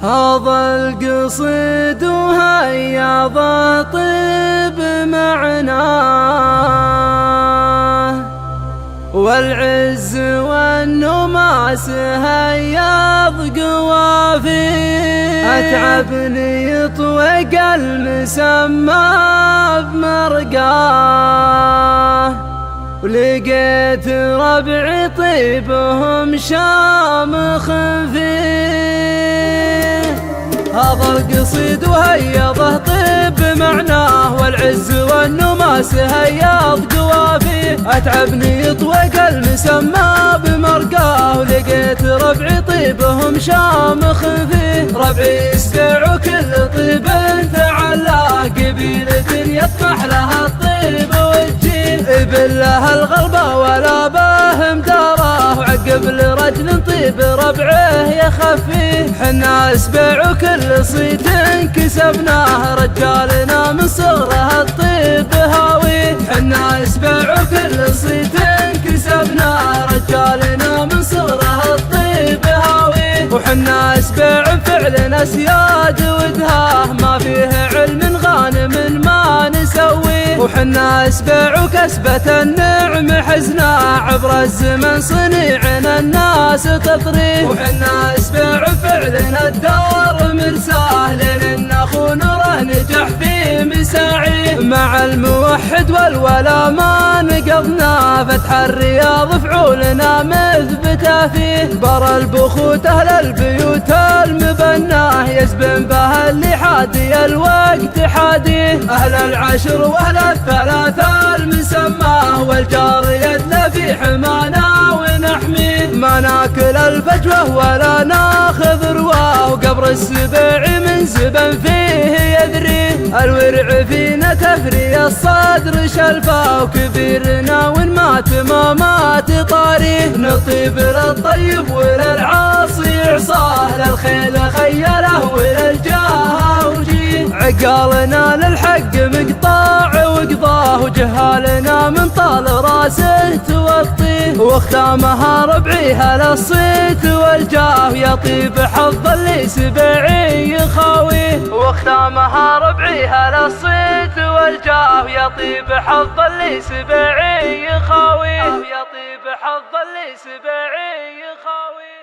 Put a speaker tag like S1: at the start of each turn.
S1: هذا القصيد وهيا طيب معناه، والعز والنماس هياض قوافيه. أتعبني يطوق المسمى بمرقاه، ولقيت ربعي طيبهم شامخ فيه. هذا القصيد وهيضه طيب معناه، والعز والنماس هياض قوافيه. أتعبني يطوق المسمى بمرقاه، ولقيت ربعي طيبهم شامخ فيه. ربعي يسبع كل طيب تعلاه، قبيلة يطمح لها الطيب والجيل. بالله الغربة ولا باهم داراه، وعقب لرجل طيب ربعه يخفيه. حنا اسبع كل صيت كسبناه، رجالنا من صغره الطيب هاويه. حنا اسبع كل صيت كسبناه، رجالنا من صغره الطيب هاويه. وحنا اسبع فعلنا سياد ودهاه، ما فيه علم غانم ما نسويه. وحنا اسبع كسبة النعم حزنا، عبر الزمن صنيعنا الناس تطريه. وحنا اسبع فعلنا الدار مرساه، لين اخو نوره نجح في مساعيه. مع الموحد والولا ما نقضنا، فتح الرياض فعولنا مثبته فيه. برا البخوت اهل البيوت المبناه، يزبن به اللي حادي الوقت حاديه. اهل العشر واهل الثلاثة المسماه، والجار يدلى في حمانا ونحميه. ما ناكل الفجوة ولا ناخذ رواه، وقبر السبع من زبن فيه يدريه. الورع فينا تفري الصدر شلفه، وكبيرنا وين مات ما مات طاريه. نطيب للطيب وللعاصي عصاه، للخيل خيله وللجاه وجيه. عقالنا للحق مقطاع وقضاه، وجهالنا من طال راسه توطيه. واختامها ربعيها للصيت والجاه، يطيب حظ اللي سبعي يخاويه. واختامها ربعيها للصيت والجاه، يطيب حظ اللي سبعي يخاويه. يطيب حظ اللي سبعي يخاويه.